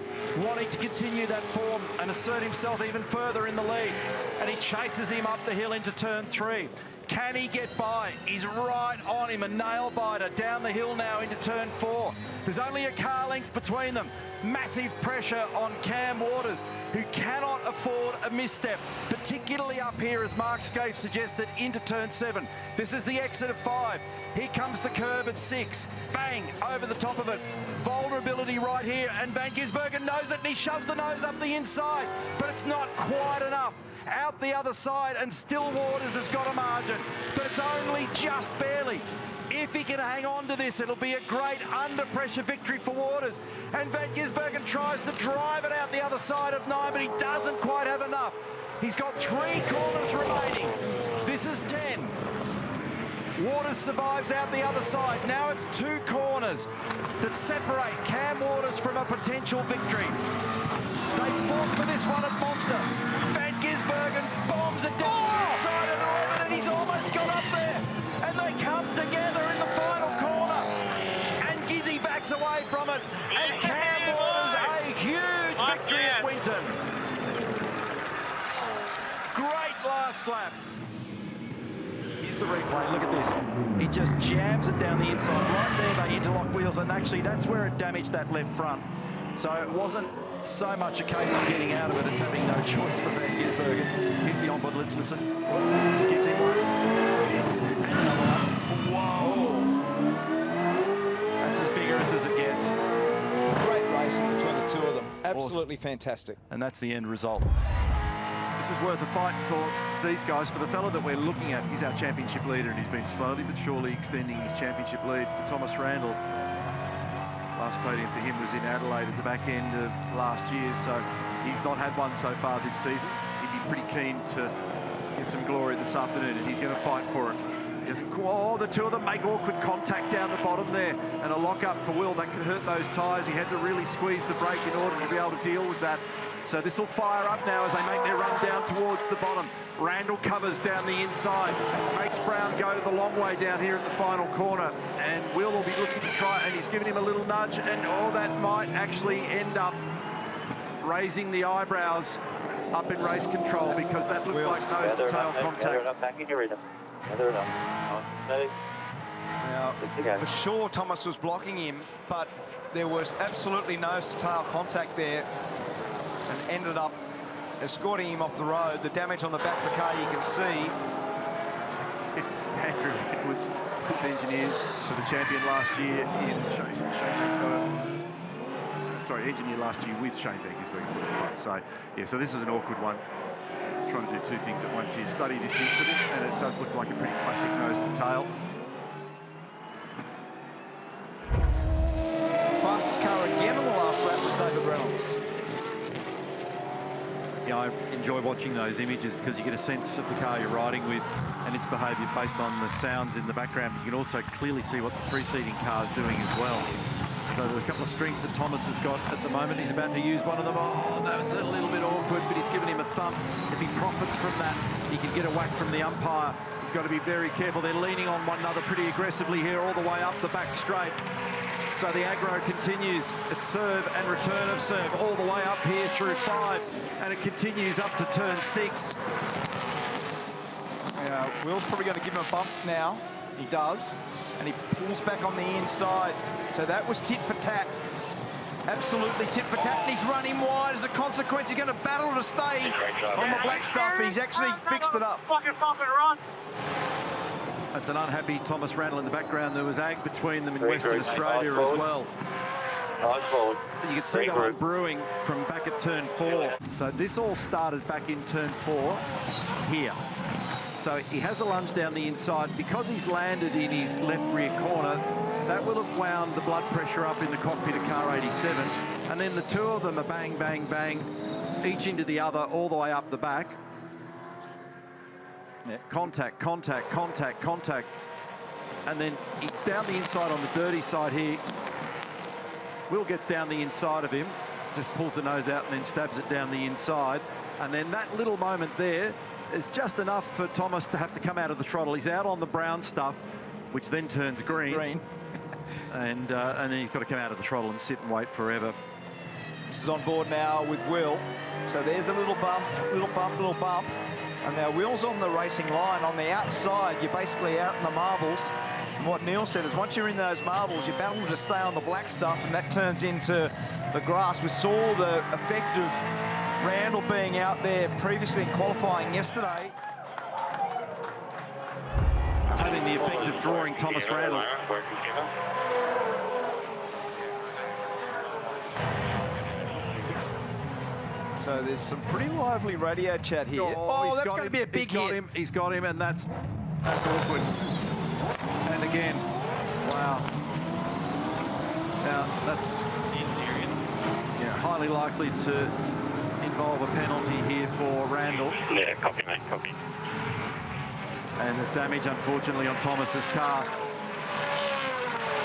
wanting to continue that form and assert himself even further in the lead. And he chases him up the hill into turn 3. Can he get by? He's right on him, a nail biter down the hill now into turn 4. There's only a car length between them. Massive pressure on Cam Waters, who cannot afford a misstep, particularly up here, as Mark Scaife suggested, into turn 7. This is the exit of 5. Here comes the curb at 6. Bang, over the top of it. Vulnerability right here, and Van Gisbergen knows it, and he shoves the nose up the inside, but it's not quite enough. Out the other side, and still Waters has got a margin, but it's only just barely. If he can hang on to this, it'll be a great under-pressure victory for Waters. And Van Gisbergen tries to drive it out the other side of 9, but he doesn't quite have enough. He's got 3 corners remaining. This is 10. Waters survives out the other side. Now it's 2 corners that separate Cam Waters from a potential victory. They fought for this one at Monster. Van Gisbergen bombs it down the inside of the 11, and he's almost got up there. And they come together in the final corner. And Gizzy backs away from it. And Cam Waters, a huge victory at Winton. Great last lap. Here's the replay, look at this. He just jams it down the inside. Right there, they interlock wheels, and actually that's where it damaged that left front. So it wasn't so much a case of getting out of it as having no choice for Van Gisbergen. Here's the onboard, let's listen. Gives him one. And another one. Whoa. That's as vigorous as it gets. Great racing between the 2 of them. Absolutely awesome. Fantastic. And that's the end result. This is worth a fight for these guys. For the fellow that we're looking at, he's our championship leader, and he's been slowly but surely extending his championship lead. For Thomas Randall, last podium for him was in Adelaide at the back end of last year, so he's not had one so far this season. He'd be pretty keen to get some glory this afternoon, and he's going to fight for it. He doesn't. Oh, the 2 of them make awkward contact down the bottom there, and a lock up for Will. That could hurt those tyres. He had to really squeeze the brake in order to be able to deal with that. So this will fire up now as they make their run down towards the bottom. Randall covers down the inside, makes Brown go the long way down here in the final corner, and Will be looking to try, and he's given him a little nudge, and that might actually end up raising the eyebrows up in race control, because that looked like nose-to-tail contact. Now, for sure Thomas was blocking him, but there was absolutely nose-to-tail contact there, and ended up escorting him off the road. The damage on the back of the car you can see. Andrew Edwards was engineered for the champion last year in engineer last year with Shane Van Gisbergen, is what I'm trying to say. Yeah, so this is an awkward one. Trying to do 2 things at once here. Study this incident, and it does look like a pretty classic nose to tail. Fastest car again on the last lap was David Reynolds. Yeah, I enjoy watching those images because you get a sense of the car you're riding with and its behaviour based on the sounds in the background. You can also clearly see what the preceding car's doing as well. So there's a couple of strengths that Thomas has got at the moment. He's about to use one of them. Oh, that's a little bit awkward, but he's given him a thump. If he profits from that, he can get a whack from the umpire. He's got to be very careful. They're leaning on one another pretty aggressively here all the way up the back straight. So the aggro continues. It's serve and return of serve all the way up here through 5, and it continues up to turn 6. Yeah, Will's probably going to give him a bump now. He does, and he pulls back on the inside. So that was tit for tat. Absolutely tit for tat, and he's running wide as a consequence. He's going to battle to stay on the black stuff, and he's actually fixed it up. Fucking pump and run. That's an unhappy Thomas Randall in the background. There was ag between them in Western Australia as well. You can see that one brewing from back at turn 4. So this all started back in turn 4 here. So he has a lunge down the inside. Because he's landed in his left rear corner, that will have wound the blood pressure up in the cockpit of car 87. And then the two of them are bang, bang, bang, each into the other, all the way up the back. Yeah. Contact, contact, contact, contact. And then it's down the inside on the dirty side here. Will gets down the inside of him, just pulls the nose out and then stabs it down the inside. And then that little moment there is just enough for Thomas to have to come out of the throttle. He's out on the brown stuff, which then turns green. And then he's got to come out of the throttle and sit and wait forever. This is on board now with Will. So there's the little bump, little bump, little bump. And now Will's on the racing line. On the outside, you're basically out in the marbles. And what Neil said is once you're in those marbles, you're battling to stay on the black stuff, and that turns into the grass. We saw the effect of Randall being out there previously in qualifying yesterday. It's having the effect of drawing Thomas Randall. So there's some pretty lively radio chat here. Oh, that's going to be a big hit. He's got him, and that's awkward. And again, wow. Now, that's highly likely to involve a penalty here for Randall. Yeah, copy, mate, copy. And there's damage, unfortunately, on Thomas's car.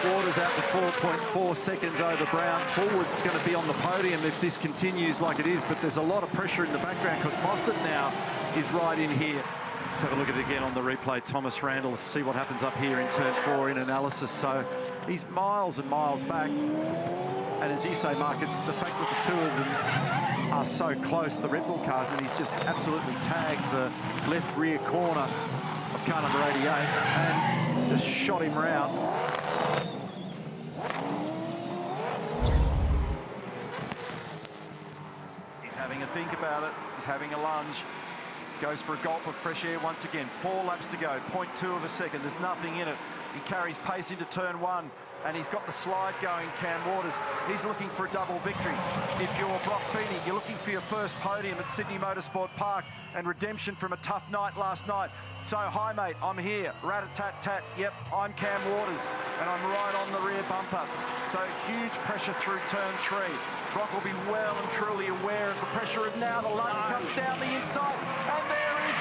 Waters out to 4.4 seconds over Brown. Forward's going to be on the podium if this continues like it is, but there's a lot of pressure in the background because Mostert now is right in here. Let's have a look at it again on the replay. Thomas Randall, let's see what happens up here in turn 4 in analysis. So he's miles and miles back. And as you say, Mark, it's the fact that the two of them are so close, the Red Bull cars, and he's just absolutely tagged the left rear corner of car number 88 and just shot him round. He's having a think about it. He's having a lunge. Goes for a gulp of fresh air once again. 4 laps to go, 0.2 of a second. There's nothing in it. He carries pace into turn 1. And he's got the slide going, Cam Waters. He's looking for a double victory. If you're Brock Feeney, you're looking for your first podium at Sydney Motorsport Park and redemption from a tough night last night. So, hi, mate, I'm here. Rat-a-tat-tat. Yep, I'm Cam Waters, and I'm right on the rear bumper. So, huge pressure through turn 3. Brock will be well and truly aware of the pressure of now. The lunge comes down the inside, and there is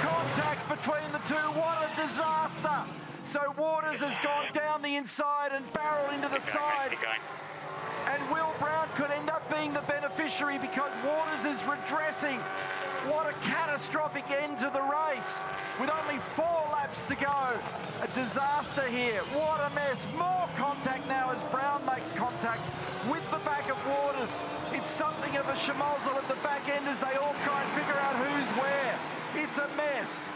contact between the two. What a disaster. So Waters has gone down the inside and barreled into the side. And Will Brown could end up being the beneficiary because Waters is redressing. What a catastrophic end to the race. With only 4 laps to go. A disaster here. What a mess. More contact now as Brown makes contact with the back of Waters. It's something of a schmozzle at the back end as they all try and figure out who's where. It's a mess.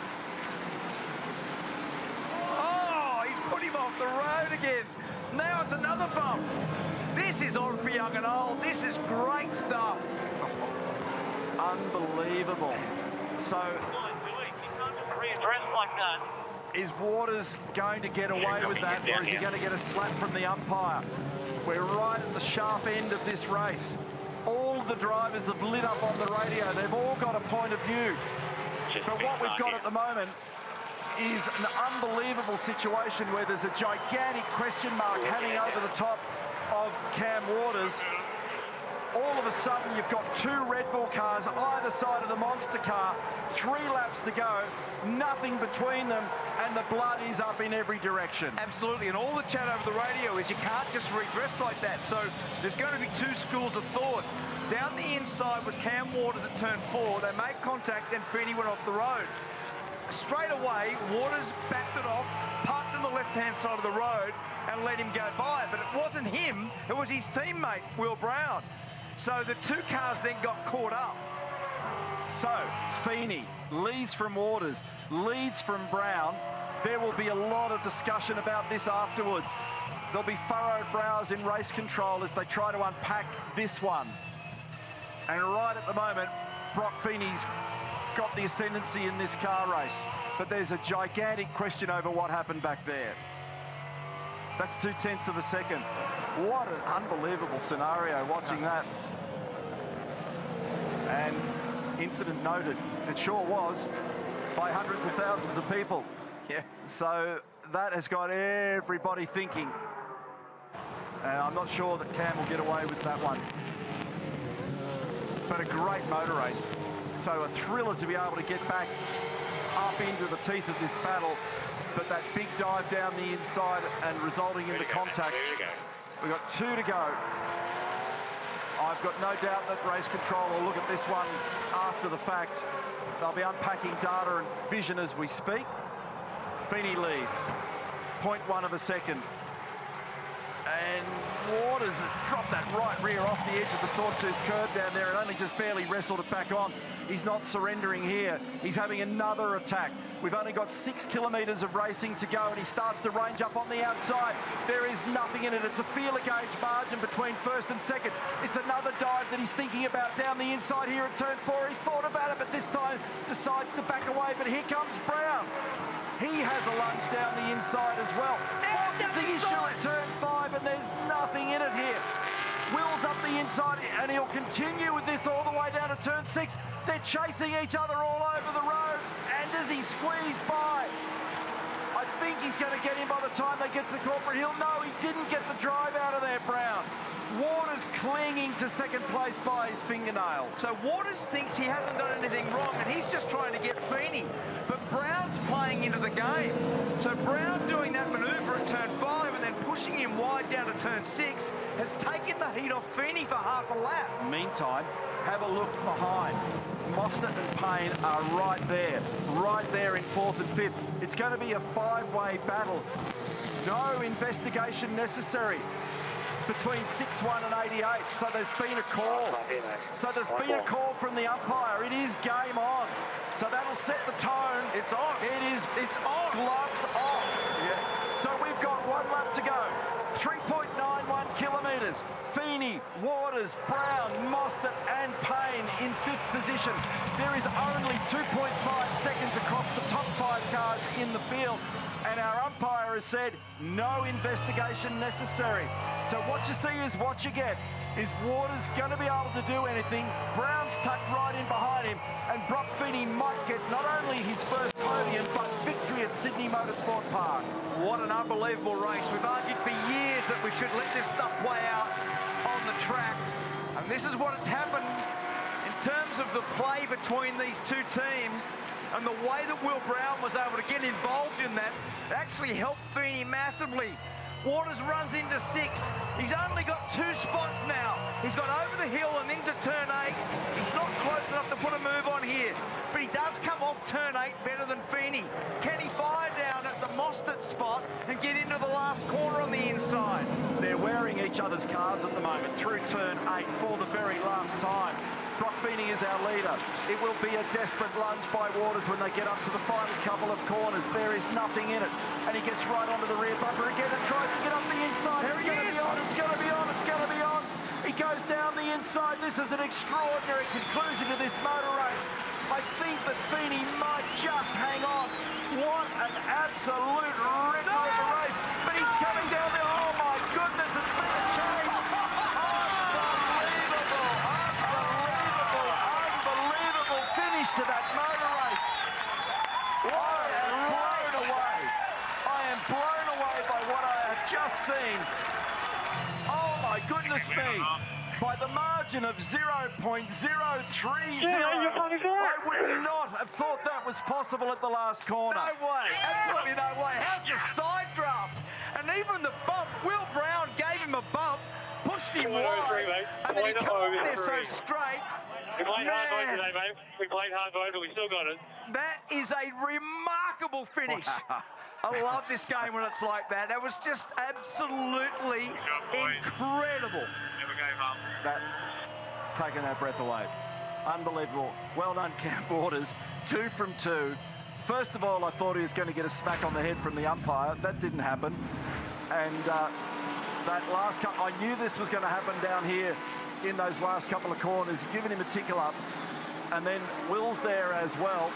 Put him off the road again. Now it's another bump. This is on for young and old. This is great stuff. Unbelievable. So, is Waters going to get away with that, or is he going to get a slap from the umpire? We're right at the sharp end of this race. All of the drivers have lit up on the radio. They've all got a point of view. But what we've got at the moment is an unbelievable situation where there's a gigantic question mark hanging over the top of Cam Waters. All of a sudden, you've got 2 Red Bull cars either side of the monster car, 3 laps to go, nothing between them, and the blood is up in every direction. Absolutely, and all the chat over the radio is you can't just redress like that. So there's going to be 2 schools of thought. Down the inside was Cam Waters at turn 4. They made contact, then Feeney went off the road. Straight away, Waters backed it off, parked on the left-hand side of the road and let him go by. But it wasn't him, it was his teammate, Will Brown. So the 2 cars then got caught up. So, Feeney leads from Waters, leads from Brown. There will be a lot of discussion about this afterwards. There'll be furrowed brows in race control as they try to unpack this one. And right at the moment, Brock Feeney's got the ascendancy in this car race, but there's a gigantic question over what happened back there. That's 0.2 of a second. What an unbelievable scenario watching that. And incident noted. It sure was, by hundreds of thousands of people. Yeah. So that has got everybody thinking. And I'm not sure that Cam will get away with that one. But a great motor race. So a thriller to be able to get back up into the teeth of this battle. But that big dive down the inside and resulting in the contact. We've got 2 to go. I've got no doubt that race control will look at this one after the fact. They'll be unpacking data and vision as we speak. Feeney leads, 0.1 of a second. And Waters has dropped that right rear off the edge of the sawtooth curve down there and only just barely wrestled it back on. He's not surrendering here. He's having another attack. We've only got 6 kilometres of racing to go and he starts to range up on the outside. There is nothing in it. It's a feeler gauge margin between first and second. It's another dive that he's thinking about down the inside here at turn 4. He thought about it, but this time decides to back away. But here comes Brown. He has a lunge down the inside as well. Forces the issue at turn 5 and there's nothing in it here. Will's up the inside and he'll continue with this all the way down to turn 6. They're chasing each other all over the road. And does he squeeze by? I think he's going to get him by the time they get to Corporate Hill. No, he didn't get the drive out of there, Brown. Waters clinging to second place by his fingernail. So Waters thinks he hasn't done anything wrong and he's just trying to get Feeney. But Brown's playing into the game. So Brown doing that manoeuvre at turn 5 and then pushing him wide down to turn 6 has taken the heat off Feeney for half a lap. Meantime, have a look behind. Mostert and Payne are right there in 4th and 5th. It's going to be a 5-way battle. No investigation necessary between 6-1 and 88. So there's been a call. A call from the umpire. It is game on. So that'll set the tone. It's on. It's on. Gloves off. Yeah. So we've got 1 lap to go. 3.91 kilometres. Feeney, Waters, Brown, Mostert and Payne in 5th position. There is only 2.5 seconds across the top 5 cars in the field. And our umpire has said no investigation necessary. So what you see is what you get. Is Waters going to be able to do anything? Brown's tucked right in behind him, and Brock Feeney might get not only his first podium, but victory at Sydney Motorsport Park. What an unbelievable race. We've argued for years that we should let this stuff play out on the track. And this is what has happened in terms of the play between these two teams. And the way that Will Brown was able to get involved in that, it actually helped Feeney massively. Waters runs into 6. He's only got 2 spots now. He's got over the hill and into turn 8. He's not close enough to put a move on here, but he does come off turn 8 better than Feeney. Can he fire down at the Mostert spot and get into the last corner on the inside? They're wearing each other's cars at the moment through turn 8 for the very last time. Brock Feeney is our leader. It will be a desperate lunge by Waters when they get up to the final couple of corners. There is nothing in it. And he gets right onto the rear bumper again and tries to get up the inside. It's going to be on, it's going to be on, it's going to be on. He goes down the inside. This is an extraordinary conclusion to this motor race. I think that Feeney might just hang on. What an absolute rip of the race. But he's coming down there. Oh my goodness, it's been a change. Unbelievable finish to that motor race. I am blown away. I am blown away by what I have just seen. Oh my goodness me. By the margin of 0.030. I would not have thought that was possible at the last corner. No way. Absolutely no way. How's the side draft? And even the bump, Will Brown gave him a bump, pushed him wide, and then he come up there so straight. We played hard mode today, mate. We played hard mode, but we still got it. That is a remarkable finish. I love this game when it's like that. That was just absolutely incredible. Never gave up. That's taken that breath away. Unbelievable. Well done, Cam Waters. 2 from 2. First of all, I thought he was going to get a smack on the head from the umpire. That didn't happen. And that last cut, I knew this was going to happen down here in those last couple of corners, giving him a tickle up. And then Will's there as well.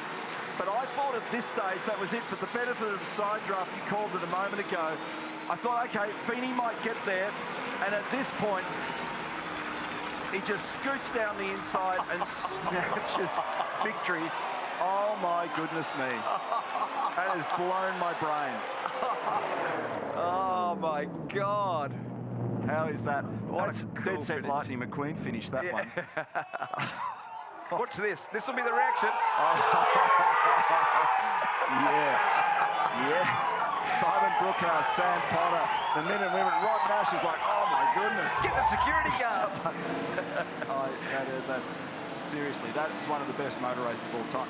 But I thought at this stage that was it. But the benefit of the side draft, you called it a moment ago, I thought, okay, Feeney might get there. And at this point, He just scoots down the inside and snatches victory. Oh my goodness me. That has blown my brain. Oh my God. How is that? That's a cool dead set finish. Lightning McQueen finish, that one. Watch this. This will be the reaction. Yeah. Yes. Simon Brookhart, Sam Potter, the men and women. Rod Nash is like, oh my goodness. Get the security guard. That's seriously, that is one of the best motor races of all time.